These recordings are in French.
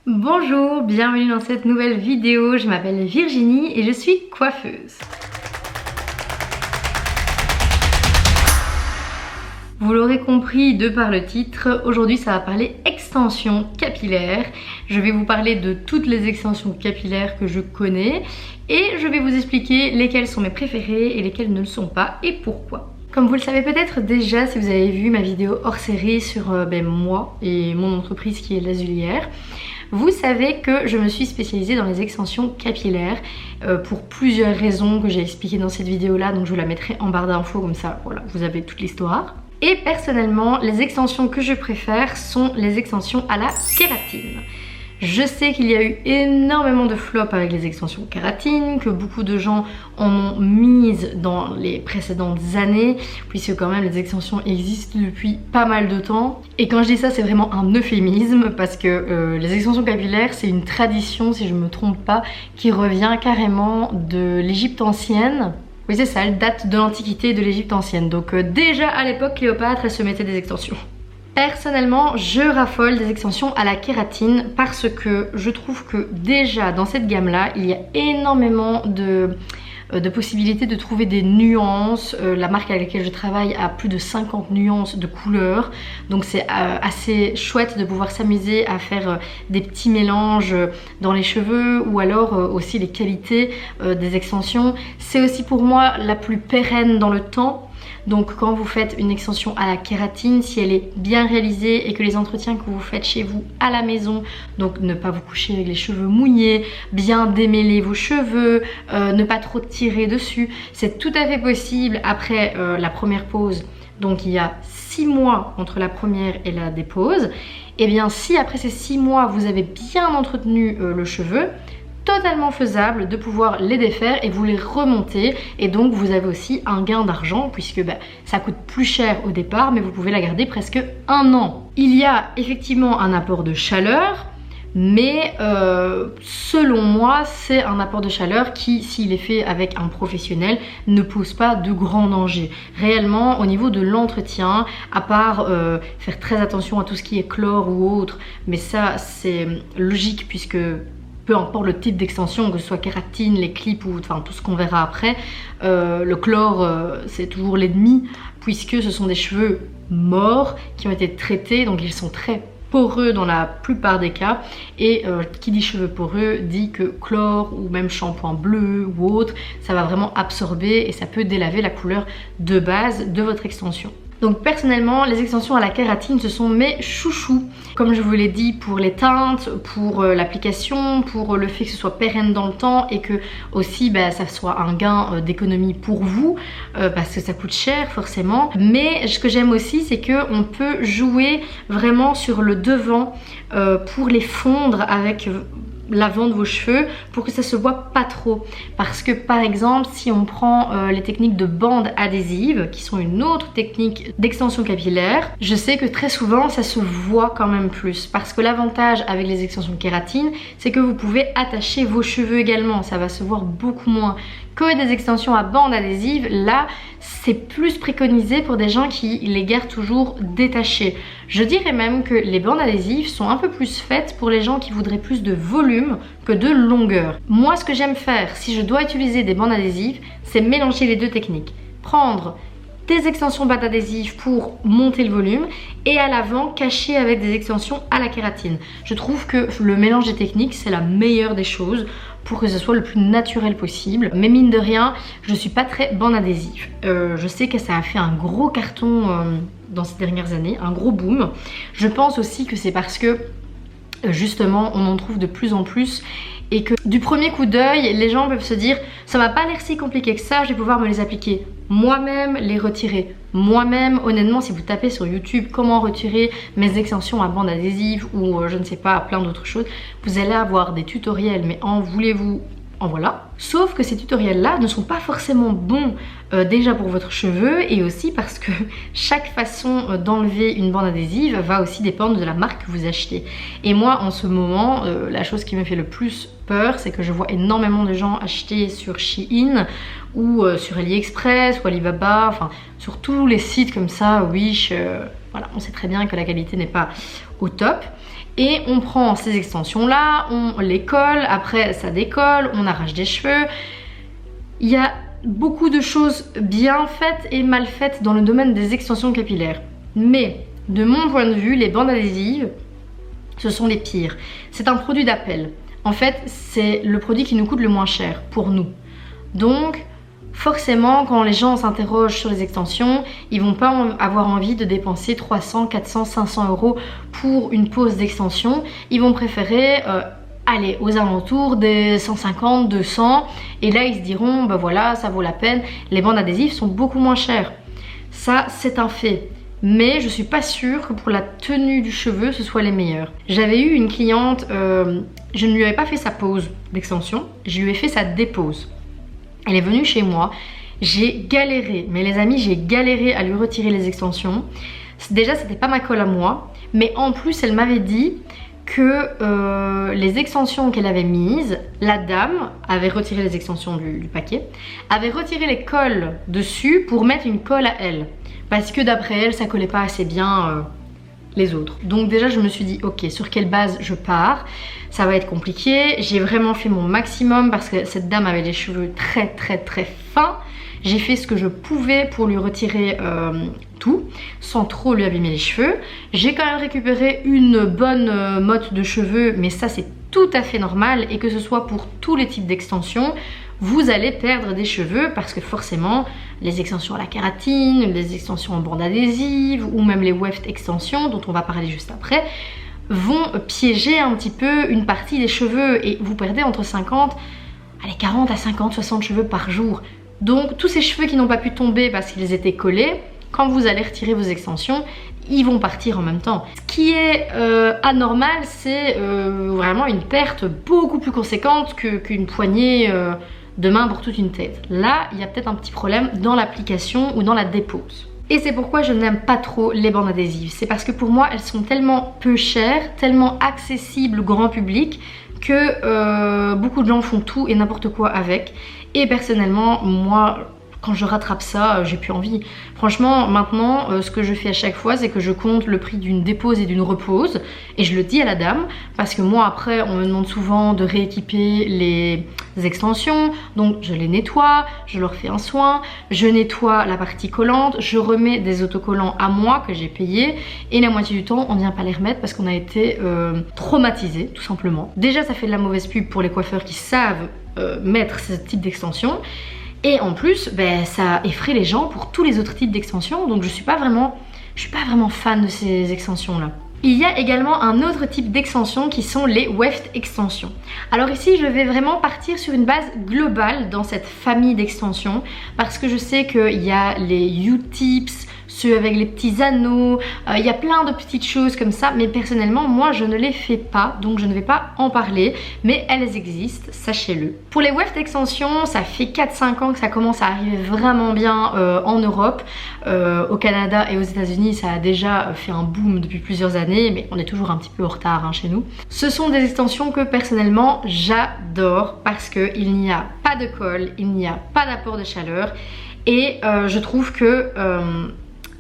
Bonjour, bienvenue dans cette nouvelle vidéo. Je m'appelle Virginie et je suis coiffeuse. Vous l'aurez compris de par le titre, aujourd'hui ça va parler extensions capillaires. Je vais vous parler de toutes les extensions capillaires que je connais et je vais vous expliquer lesquelles sont mes préférées et lesquelles ne le sont pas et pourquoi. Comme vous le savez peut-être déjà si vous avez vu ma vidéo hors série sur moi et mon entreprise qui est L'Azulière, vous savez que je me suis spécialisée dans les extensions capillaires pour plusieurs raisons que j'ai expliquées dans cette vidéo là, donc je vous la mettrai en barre d'infos comme ça, voilà, vous avez toute l'histoire. Et personnellement, les extensions que je préfère sont les extensions à la kératine. Je sais qu'il y a eu énormément de flops avec les extensions kératine, que beaucoup de gens en ont mises dans les précédentes années, puisque quand même les extensions existent depuis pas mal de temps. Et quand je dis ça, c'est vraiment un euphémisme, parce que les extensions capillaires, c'est une tradition, si je ne me trompe pas, qui revient carrément de l'Égypte ancienne. Oui c'est ça, elle date de l'Antiquité et de l'Égypte ancienne. Donc déjà à l'époque, Cléopâtre, elle se mettait des extensions. Personnellement, je raffole des extensions à la kératine parce que je trouve que déjà dans cette gamme-là, il y a énormément de possibilités de trouver des nuances. La marque avec laquelle je travaille a plus de 50 nuances de couleurs, donc c'est assez chouette de pouvoir s'amuser à faire des petits mélanges dans les cheveux ou alors aussi les qualités des extensions. C'est aussi pour moi la plus pérenne dans le temps. Donc quand vous faites une extension à la kératine, si elle est bien réalisée et que les entretiens que vous faites chez vous à la maison, donc ne pas vous coucher avec les cheveux mouillés, bien démêler vos cheveux, ne pas trop tirer dessus, c'est tout à fait possible après la première pose. Donc il y a 6 mois entre la première et la dépose. Et bien si après ces 6 mois vous avez bien entretenu le cheveu, totalement faisable de pouvoir les défaire et vous les remonter, et donc vous avez aussi un gain d'argent puisque ça coûte plus cher au départ mais vous pouvez la garder presque 1 an. Il y a effectivement un apport de chaleur, mais selon moi c'est un apport de chaleur qui, s'il est fait avec un professionnel, ne pose pas de grands dangers. Réellement au niveau de l'entretien, à part faire très attention à tout ce qui est chlore ou autre, mais ça c'est logique puisque peu importe le type d'extension, que ce soit kératine, les clips ou enfin tout ce qu'on verra après, le chlore c'est toujours l'ennemi puisque ce sont des cheveux morts qui ont été traités, donc ils sont très poreux dans la plupart des cas, et qui dit cheveux poreux dit que chlore ou même shampoing bleu ou autre, ça va vraiment absorber et ça peut délaver la couleur de base de votre extension. Donc personnellement, les extensions à la kératine, ce sont mes chouchous. Comme je vous l'ai dit, pour les teintes, pour l'application, pour le fait que ce soit pérenne dans le temps et que aussi ça soit un gain d'économie pour vous, parce que ça coûte cher forcément. Mais ce que j'aime aussi, c'est qu'on peut jouer vraiment sur le devant pour les fondre avec l'avant de vos cheveux pour que ça se voit pas trop, parce que par exemple si on prend les techniques de bande adhésive qui sont une autre technique d'extension capillaire, je sais que très souvent ça se voit quand même plus, parce que l'avantage avec les extensions kératine c'est que vous pouvez attacher vos cheveux également, ça va se voir beaucoup moins que des extensions à bande adhésive. Là c'est plus préconisé pour des gens qui les gardent toujours détachés. Je dirais même que les bandes adhésives sont un peu plus faites pour les gens qui voudraient plus de volume que de longueur. Moi ce que j'aime faire si je dois utiliser des bandes adhésives, c'est mélanger les deux techniques. Prendre des extensions bandes adhésives pour monter le volume et à l'avant cacher avec des extensions à la kératine. Je trouve que le mélange des techniques c'est la meilleure des choses pour que ce soit le plus naturel possible. Mais mine de rien, je suis pas très bande adhésive. Je sais que ça a fait un gros carton dans ces dernières années, un gros boom. Je pense aussi que c'est parce que justement on en trouve de plus en plus et que du premier coup d'œil les gens peuvent se dire ça m'a pas l'air si compliqué que ça, je vais pouvoir me les appliquer moi-même, les retirer moi-même. Honnêtement si vous tapez sur YouTube comment retirer mes extensions à bande adhésive ou je ne sais pas plein d'autres choses, vous allez avoir des tutoriels, mais en voulez-vous en voilà. Sauf que ces tutoriels là ne sont pas forcément bons déjà pour votre cheveu, et aussi parce que chaque façon d'enlever une bande adhésive va aussi dépendre de la marque que vous achetez. Et moi en ce moment la chose qui me fait le plus peur c'est que je vois énormément de gens acheter sur Shein ou sur AliExpress ou Alibaba, enfin sur tous les sites comme ça, Wish, voilà, on sait très bien que la qualité n'est pas au top. et on prend ces extensions là, on les colle, après ça décolle, on arrache des cheveux. Il y a beaucoup de choses bien faites et mal faites dans le domaine des extensions capillaires, mais de mon point de vue, les bandes adhésives, ce sont les pires. C'est un produit d'appel. En fait, c'est le produit qui nous coûte le moins cher pour nous. Donc, forcément, quand les gens s'interrogent sur les extensions, ils vont pas avoir envie de dépenser 300, 400, 500 € pour une pose d'extension. Ils vont préférer aller aux alentours des 150, 200. Et là, ils se diront, bah voilà, ça vaut la peine. Les bandes adhésives sont beaucoup moins chères. Ça, c'est un fait. Mais je suis pas sûre que pour la tenue du cheveu, ce soit les meilleurs. J'avais eu une cliente, je ne lui avais pas fait sa pose d'extension, je lui ai fait sa dépose. Elle est venue chez moi, j'ai galéré, mais les amis, j'ai galéré à lui retirer les extensions. Déjà, c'était pas ma colle à moi, mais en plus, elle m'avait dit que les extensions qu'elle avait mises, la dame avait retiré les extensions du paquet, avait retiré les colles dessus pour mettre une colle à elle. Parce que d'après elle, ça collait pas assez bien les autres. Donc déjà, je me suis dit, ok, sur quelle base je pars? Ça va être compliqué. J'ai vraiment fait mon maximum parce que cette dame avait des cheveux très très très fins. J'ai fait ce que je pouvais pour lui retirer tout, sans trop lui abîmer les cheveux. J'ai quand même récupéré une bonne motte de cheveux, mais ça c'est tout à fait normal. Et que ce soit pour tous les types d'extensions, vous allez perdre des cheveux parce que forcément les extensions à la kératine, les extensions en bande adhésive ou même les weft extensions dont on va parler juste après vont piéger un petit peu une partie des cheveux et vous perdez entre 40 à 50, 60 cheveux par jour. Donc tous ces cheveux qui n'ont pas pu tomber parce qu'ils étaient collés, quand vous allez retirer vos extensions, ils vont partir en même temps. Ce qui est anormal, c'est vraiment une perte beaucoup plus conséquente qu'une poignée de main pour toute une tête. Là, il y a peut-être un petit problème dans l'application ou dans la dépose. Et c'est pourquoi je n'aime pas trop les bandes adhésives. C'est parce que pour moi, elles sont tellement peu chères, tellement accessibles au grand public que beaucoup de gens font tout et n'importe quoi avec. Et personnellement, moi, quand je rattrape ça, j'ai plus envie. Franchement, maintenant, ce que je fais à chaque fois, c'est que je compte le prix d'une dépose et d'une repose. Et je le dis à la dame, parce que moi, après, on me demande souvent de rééquiper les extensions. Donc, je les nettoie, je leur fais un soin, je nettoie la partie collante, je remets des autocollants à moi que j'ai payés. Et la moitié du temps, on ne vient pas les remettre parce qu'on a été traumatisés, tout simplement. Déjà, ça fait de la mauvaise pub pour les coiffeurs qui savent mettre ce type d'extension. Et en plus, ben, ça effraie les gens pour tous les autres types d'extensions. Donc je suis pas vraiment fan de ces extensions là. Il y a également un autre type d'extensions qui sont les weft extensions. Alors ici, je vais vraiment partir sur une base globale dans cette famille d'extensions parce que je sais qu'il y a les U-tips, ceux avec les petits anneaux, il y a plein de petites choses comme ça, mais personnellement moi je ne les fais pas, donc je ne vais pas en parler, mais elles existent, sachez-le. Pour les weft extensions, ça fait 4-5 ans que ça commence à arriver vraiment bien en Europe. Au Canada et aux États-Unis, ça a déjà fait un boom depuis plusieurs années, mais on est toujours un petit peu en retard chez nous. Ce sont des extensions que personnellement j'adore parce qu'il n'y a pas de colle, il n'y a pas d'apport de chaleur et je trouve que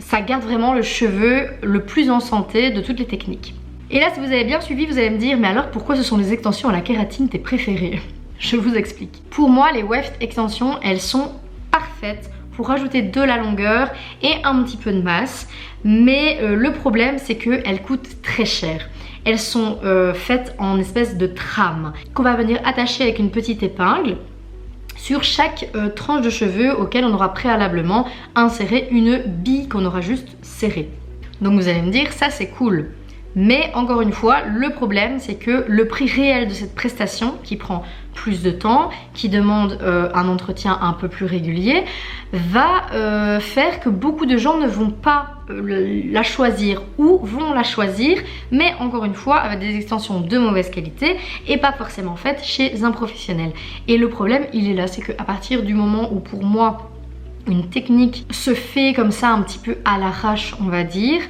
ça garde vraiment le cheveu le plus en santé de toutes les techniques. Et là, si vous avez bien suivi, vous allez me dire, mais alors pourquoi ce sont les extensions à la kératine tes préférées? Je vous explique. Pour moi, les weft extensions, elles sont parfaites pour rajouter de la longueur et un petit peu de masse. Mais le problème, c'est qu'elles coûtent très cher. Elles sont faites en espèce de trame qu'on va venir attacher avec une petite épingle sur chaque tranche de cheveux auquel on aura préalablement inséré une bille qu'on aura juste serrée. Donc vous allez me dire, ça c'est cool. Mais encore une fois, le problème c'est que le prix réel de cette prestation, qui prend plus de temps, qui demande un entretien un peu plus régulier, va faire que beaucoup de gens ne vont pas la choisir ou vont la choisir, mais encore une fois avec des extensions de mauvaise qualité et pas forcément faites chez un professionnel. Et le problème il est là, c'est qu'à partir du moment où pour moi une technique se fait comme ça un petit peu à l'arrache, on va dire,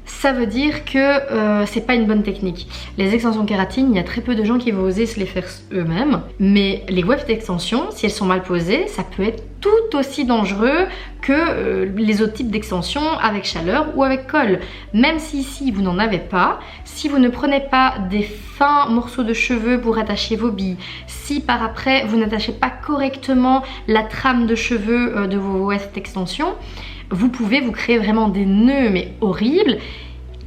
ça veut dire que c'est pas une bonne technique. Les extensions kératine, il y a très peu de gens qui vont oser se les faire eux-mêmes, mais les wefts d'extension, si elles sont mal posées, ça peut être tout aussi dangereux que les autres types d'extensions avec chaleur ou avec colle. Même si ici vous n'en avez pas, si vous ne prenez pas des fins morceaux de cheveux pour attacher vos billes, si par après vous n'attachez pas correctement la trame de cheveux de vos wefts d'extension, vous pouvez vous créer vraiment des nœuds mais horribles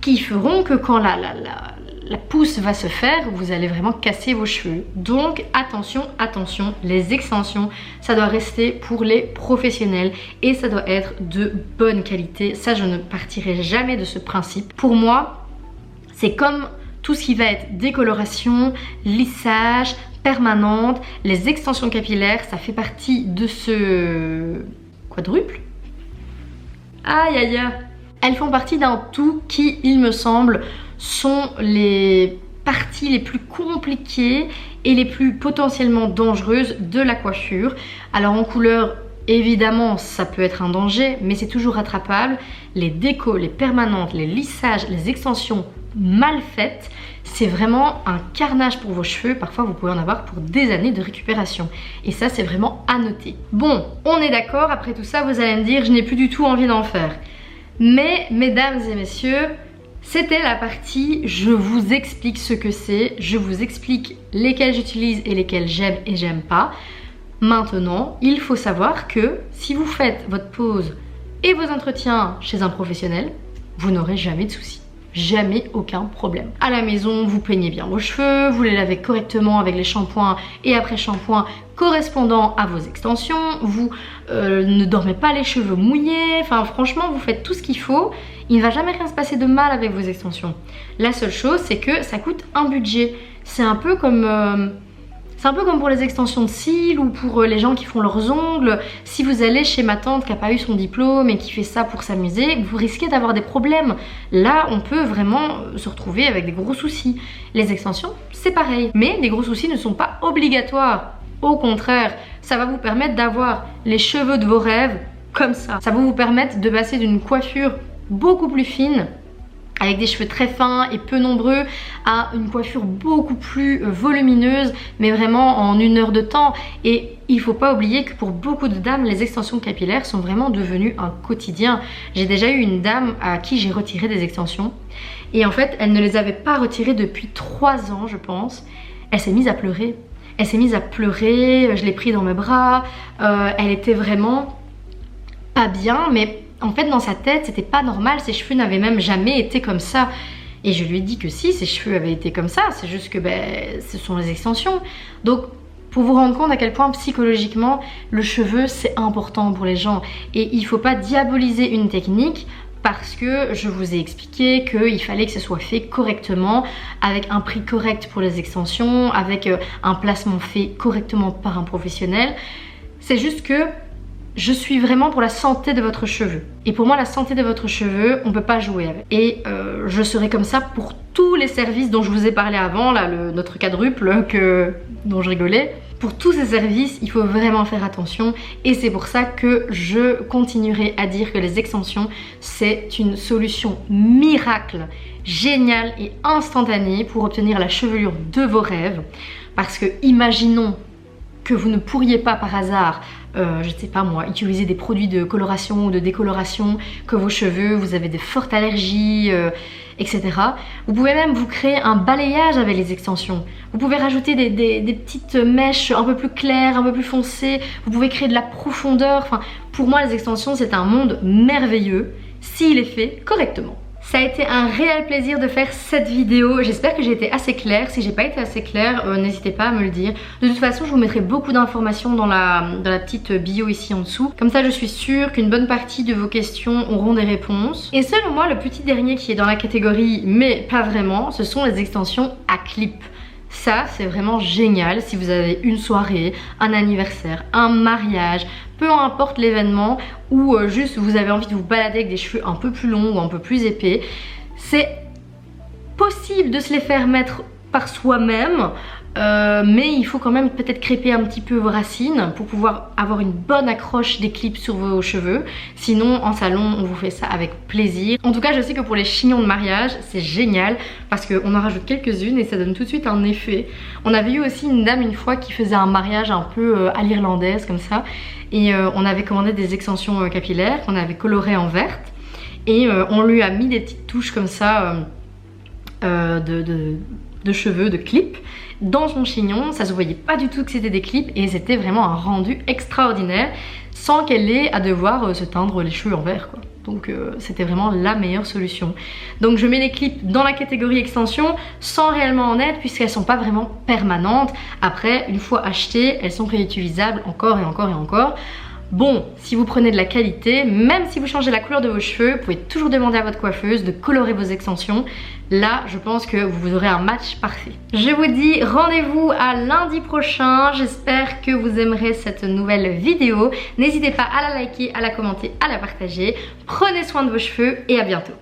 qui feront que quand la pousse va se faire, vous allez vraiment casser vos cheveux. Donc attention, attention, les extensions, ça doit rester pour les professionnels et ça doit être de bonne qualité. Ça, je ne partirai jamais de ce principe. Pour moi, c'est comme tout ce qui va être décoloration, lissage, permanente, les extensions capillaires, ça fait partie de ce quadruple. Aïe aïe aïe. Elles font partie d'un tout qui, il me semble, sont les parties les plus compliquées et les plus potentiellement dangereuses de la coiffure. Alors en couleur, évidemment, ça peut être un danger, mais c'est toujours rattrapable. Les décos, les permanentes, les lissages, les extensions mal faites, c'est vraiment un carnage pour vos cheveux. Parfois, vous pouvez en avoir pour des années de récupération. Et ça, c'est vraiment à noter. Bon, on est d'accord, après tout ça, vous allez me dire, je n'ai plus du tout envie d'en faire. Mais, mesdames et messieurs, c'était la partie je vous explique ce que c'est, je vous explique lesquels j'utilise et lesquels j'aime et j'aime pas. Maintenant, il faut savoir que si vous faites votre pose et vos entretiens chez un professionnel, vous n'aurez jamais de soucis. Jamais aucun problème. À la maison, vous peignez bien vos cheveux, vous les lavez correctement avec les shampoings et après shampoing correspondant à vos extensions, vous ne dormez pas les cheveux mouillés, enfin franchement vous faites tout ce qu'il faut, il ne va jamais rien se passer de mal avec vos extensions. La seule chose c'est que ça coûte un budget, c'est un peu comme pour les extensions de cils ou pour les gens qui font leurs ongles. Si vous allez chez ma tante qui n'a pas eu son diplôme et qui fait ça pour s'amuser, vous risquez d'avoir des problèmes. Là, on peut vraiment se retrouver avec des gros soucis. Les extensions, c'est pareil. Mais les gros soucis ne sont pas obligatoires. Au contraire, ça va vous permettre d'avoir les cheveux de vos rêves comme ça. Ça va vous permettre de passer d'une coiffure beaucoup plus fine avec des cheveux très fins et peu nombreux à une coiffure beaucoup plus volumineuse, mais vraiment en 1 heure de temps. Et il faut pas oublier que pour beaucoup de dames, les extensions capillaires sont vraiment devenues un quotidien. J'ai déjà eu une dame à qui j'ai retiré des extensions et en fait elle ne les avait pas retirées depuis 3 ans je pense. Elle s'est mise à pleurer. Elle s'est mise à pleurer, je l'ai pris dans mes bras, elle était vraiment pas bien, mais en fait dans sa tête c'était pas normal, ses cheveux n'avaient même jamais été comme ça. Et je lui ai dit que si, ses cheveux avaient été comme ça, c'est juste que ce sont les extensions. Donc pour vous rendre compte à quel point psychologiquement le cheveu c'est important pour les gens. Et il faut pas diaboliser une technique parce que je vous ai expliqué qu'il fallait que ce soit fait correctement, avec un prix correct pour les extensions, avec un placement fait correctement par un professionnel. C'est juste que je suis vraiment pour la santé de votre cheveu. Et pour moi, la santé de votre cheveu, on peut pas jouer avec. Et je serai comme ça pour tous les services dont je vous ai parlé avant, là, notre quadruple dont je rigolais. Pour tous ces services, il faut vraiment faire attention et c'est pour ça que je continuerai à dire que les extensions, c'est une solution miracle, géniale et instantanée pour obtenir la chevelure de vos rêves. Parce que imaginons que vous ne pourriez pas par hasard, je ne sais pas moi, utiliser des produits de coloration ou de décoloration, que vos cheveux, vous avez des fortes allergies, etc. Vous pouvez même vous créer un balayage avec les extensions. Vous pouvez rajouter des petites mèches un peu plus claires, un peu plus foncées. Vous pouvez créer de la profondeur. Enfin, pour moi, les extensions, c'est un monde merveilleux s'il est fait correctement. Ça a été un réel plaisir de faire cette vidéo. J'espère que j'ai été assez claire. Si j'ai pas été assez claire, n'hésitez pas à me le dire. De toute façon, je vous mettrai beaucoup d'informations dans la petite bio ici en dessous. Comme ça, je suis sûre qu'une bonne partie de vos questions auront des réponses. Et selon moi, le petit dernier qui est dans la catégorie, mais pas vraiment, ce sont les extensions à clip. Ça, c'est vraiment génial si vous avez une soirée, un anniversaire, un mariage, peu importe l'événement, ou juste vous avez envie de vous balader avec des cheveux un peu plus longs ou un peu plus épais. C'est possible de se les faire mettre par soi-même. Mais il faut quand même peut-être crêper un petit peu vos racines pour pouvoir avoir une bonne accroche des clips sur vos cheveux. Sinon en salon on vous fait ça avec plaisir. En tout cas je sais que pour les chignons de mariage c'est génial parce qu'on en rajoute quelques-unes et ça donne tout de suite un effet. On avait eu aussi une dame une fois qui faisait un mariage un peu à l'irlandaise comme ça. Et on avait commandé des extensions capillaires qu'on avait colorées en verte. Et on lui a mis des petites touches comme ça de cheveux, de clips dans son chignon. Ça se voyait pas du tout que c'était des clips et c'était vraiment un rendu extraordinaire sans qu'elle ait à devoir se teindre les cheveux en vert quoi. Donc c'était vraiment la meilleure solution. Donc je mets les clips dans la catégorie extension sans réellement en être puisqu'elles sont pas vraiment permanentes. Après une fois achetées elles sont réutilisables encore et encore et encore. Bon, si vous prenez de la qualité, même si vous changez la couleur de vos cheveux, vous pouvez toujours demander à votre coiffeuse de colorer vos extensions. Là, je pense que vous aurez un match parfait. Je vous dis rendez-vous à lundi prochain. J'espère que vous aimerez cette nouvelle vidéo. N'hésitez pas à la liker, à la commenter, à la partager. Prenez soin de vos cheveux et à bientôt.